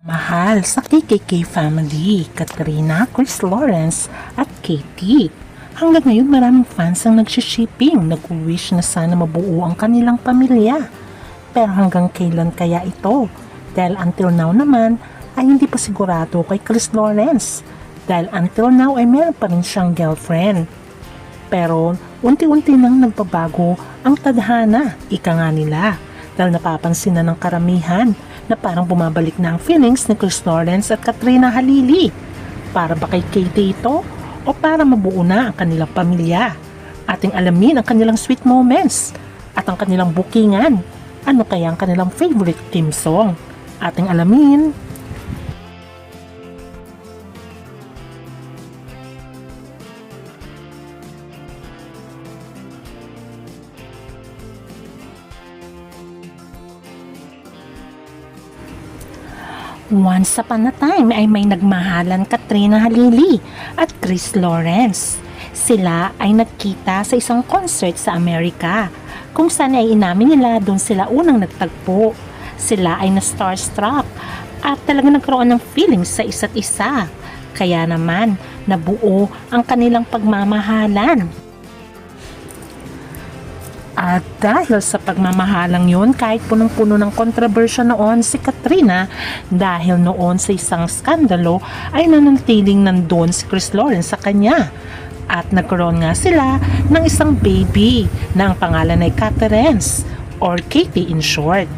Mahal sa KKK family, Katrina, Chris Lawrence at Katie. Hanggang ngayon maraming fans ang nagsishipping, nag-wish na sana mabuo ang kanilang pamilya. Pero hanggang kailan kaya ito? Dahil until now naman ay hindi pa sigurado kay Chris Lawrence. Dahil until now ay meron pa rin siyang girlfriend. Pero unti-unti nang nagbabago ang tadhana, ika nga nila. Dahil napapansin na ng karamihan na parang bumabalik na ang feelings ni Chris Lawrence at Katrina Halili. Para ba kay Katie ito o para mabuo na ang kanilang pamilya? Ating alamin ang kanilang sweet moments at ang kanilang bookingan. Ano kaya ang kanilang favorite theme song? Ating alamin. Once upon a time ay may nagmahalan Katrina Halili at Chris Lawrence. Sila ay nagkita sa isang concert sa Amerika, kung saan ay inamin nila doon sila unang nagtagpo. Sila ay na-starstruck at talaga nagkaroon ng feelings sa isa't isa. Kaya naman nabuo ang kanilang pagmamahalan. At dahil sa pagmamahalang yun, kahit punong-puno ng kontrobersya noon si Katrina, dahil noon sa isang skandalo ay nanatiling nandun si Chris Lawrence sa kanya. At nagkaroon nga sila ng isang baby na ang pangalan ay Katherence or Katie in short.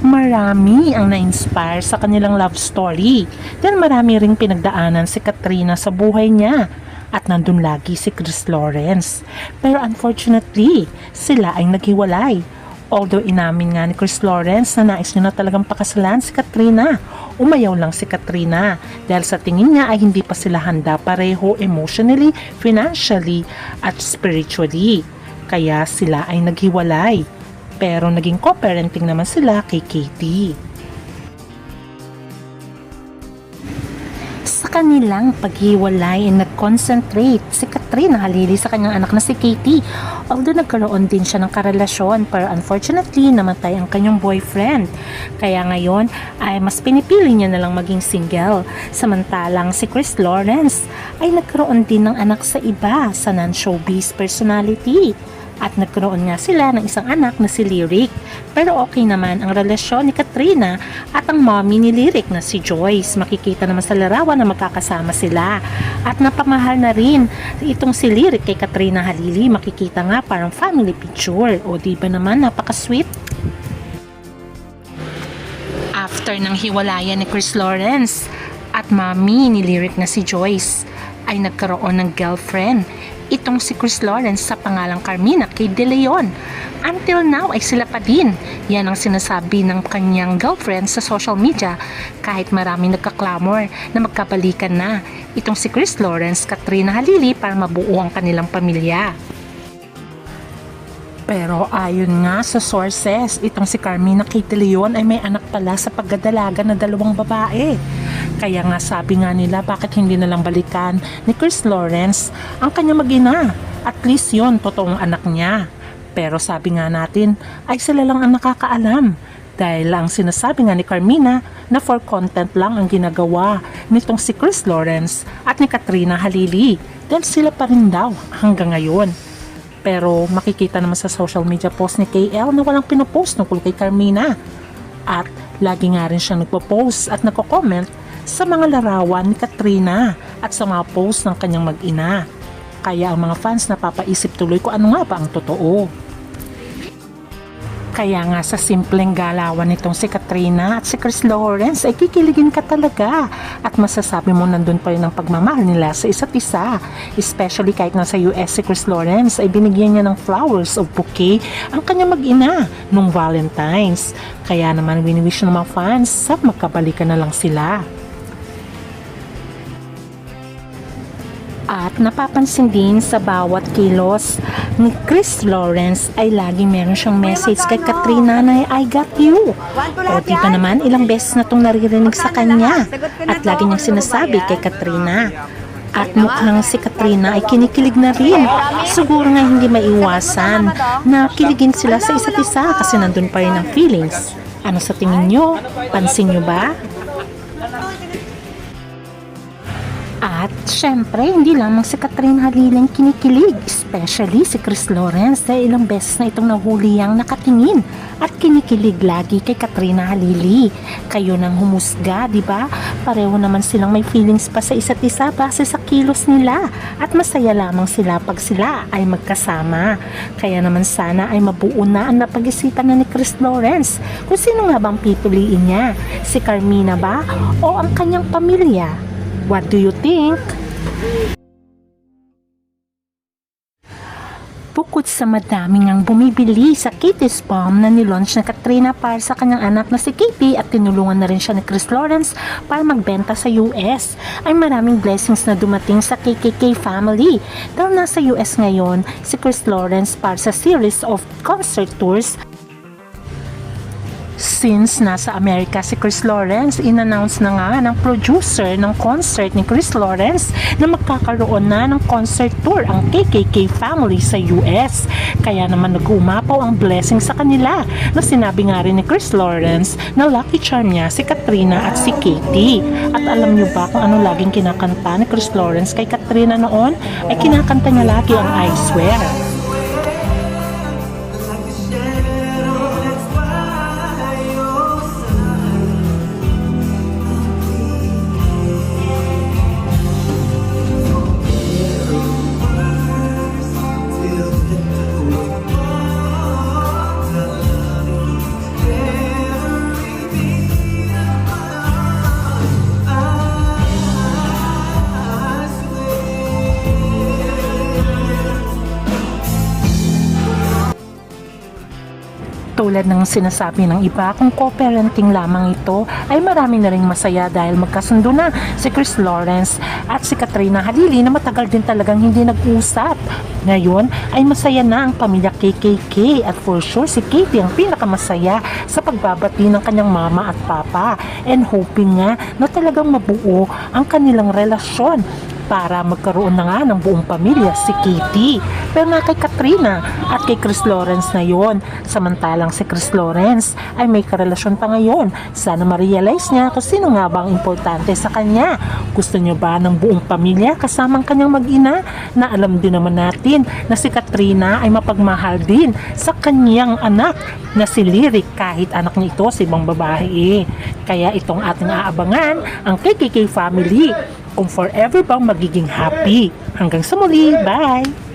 Marami ang na-inspire sa kanilang love story dahil marami ring pinagdaanan si Katrina sa buhay niya. At nandun lagi si Chris Lawrence. Pero unfortunately, sila ay naghiwalay. Although inamin nga ni Chris Lawrence na nais niya na talagang pakasalan si Katrina, umayaw lang si Katrina dahil sa tingin niya ay hindi pa sila handa pareho emotionally, financially at spiritually. Kaya sila ay naghiwalay. Pero naging co-parenting naman sila kay Katie. Sa kanilang paghiwalay ay nag-concentrate si Katrina Halili sa kanyang anak na si Katie. Although nagkaroon din siya ng karelasyon, pero unfortunately namatay ang kanyang boyfriend. Kaya ngayon ay mas pinipili niya na lang maging single. Samantalang si Chris Lawrence ay nagkaroon din ng anak sa iba, sa non-showbiz personality. At nagkaroon nga sila ng isang anak na si Lyric. Pero okay naman ang relasyon ni Katrina at ang mommy ni Lyric na si Joyce. Makikita naman sa larawan na magkakasama sila. At napamahal na rin itong si Lyric kay Katrina Halili. Makikita nga parang family picture. O diba naman napaka-sweet? After ng hiwalayan ni Chris Lawrence at mommy ni Lyric na si Joyce ay nagkaroon ng girlfriend itong si Chris Lawrence sa pangalang Carmina K. De Leon. Until now ay sila pa din. Yan ang sinasabi ng kanyang girlfriend sa social media kahit maraming nagkaklamor na magkabalikan na itong si Chris Lawrence, Katrina Halili para mabuo ang kanilang pamilya. Pero ayon nga sa sources, itong si Carmina K. De Leon ay may anak pala sa pagdadalaga na 2 babae. Kaya nga sabi nga nila bakit hindi nalang balikan ni Chris Lawrence ang kanyang mag-ina. At least yun, totoong anak niya. Pero sabi nga natin ay sila lang ang nakakaalam. Dahil ang sinasabi nga ni Carmina na for content lang ang ginagawa nitong si Chris Lawrence at ni Katrina Halili. Dahil sila pa rin daw hanggang ngayon. Pero makikita naman sa social media post ni KL na walang pinopost tungkol kay Carmina. At lagi nga rin siya nagpo-post at nagko-comment sa mga larawan ni Katrina at sa mga post ng kanyang mag-ina. Kaya ang mga fans napapaisip tuloy kung ano nga ba ang totoo. Kaya nga sa simpleng galawan nitong si Katrina at si Chris Lawrence ay kikiligin ka talaga at masasabi mo nandun pa rin ang pagmamahal nila sa isa't isa. Especially kahit nasa US si Chris Lawrence ay binigyan niya ng flowers o bouquet ang kanyang mag-ina nung Valentine's. Kaya naman wini-wish ng mga fans sa magkabalikan na lang sila. At napapansin din sa bawat kilos ni Chris Lawrence ay laging meron siyang message kay Katrina na I got you. O diba naman ilang beses na itong naririnig sa kanya at lagi niyang sinasabi kay Katrina. At mukhang si Katrina ay kinikilig na rin. Siguro nga hindi maiwasan na kiligin sila sa isa't isa kasi nandun pa rin ang feelings. Ano sa tingin nyo? Pansin nyo ba? At syempre, hindi lamang si Catherine Halili ang kinikilig, especially si Chris Lawrence dahil ilang beses na itong nahuli ang nakatingin at kinikilig lagi kay Catherine Halili. Kayo nang humusga, di ba? Pareho naman silang may feelings pa sa isa't isa base sa kilos nila at masaya lamang sila pag sila ay magkasama. Kaya naman sana ay mabuo na ang napag-isipan na ni Chris Lawrence kung sino nga bang pipiliin niya, si Carmina ba o ang kanyang pamilya? What do you think? Bukod sa madaming ang bumibili sa Katie's Palm na nilaunch na Katrina para sa kanyang anak na si Katie at tinulungan na rin siya ni Chris Lawrence para magbenta sa US, ay maraming blessings na dumating sa KKK family. Dahil nasa US ngayon si Chris Lawrence para sa series of concert tours. Since nasa Amerika si Chris Lawrence, in-announce na nga ng producer ng concert ni Chris Lawrence na magkakaroon na ng concert tour ang KKK family sa US. Kaya naman nag-umapaw ang blessing sa kanila na sinabi nga rin ni Chris Lawrence na lucky charm niya si Katrina at si Katie. At alam niyo ba kung ano laging kinakanta ni Chris Lawrence kay Katrina noon? Ay kinakanta niya lagi ang I Swear. Tulad ng sinasabi ng iba, kung co-parenting lamang ito, ay marami na rin masaya dahil magkasundo na si Chris Lawrence at si Katrina Halili na matagal din talagang hindi nag-usap. Ngayon ay masaya na ang pamilya KKK at for sure si Katie ang pinakamasaya sa pagbabati ng kanyang mama at papa, and hoping nga na talagang mabuo ang kanilang relasyon para magkaroon na nga ng buong pamilya si Katie. Pero nga kay Katrina at kay Chris Lawrence na yon. Samantalang si Chris Lawrence ay may karelasyon pa ngayon. Sana ma-realize niya kung sino nga bang importante sa kanya. Gusto niyo ba ng buong pamilya kasamang kanyang mag-ina? Na alam din naman natin na si Katrina ay mapagmahal din sa kanyang anak na si Lyric, kahit anak niya ito si ibang babae. Kaya itong ating aabangan ang KKK family kung forever bang magiging happy. Hanggang sa muli, bye!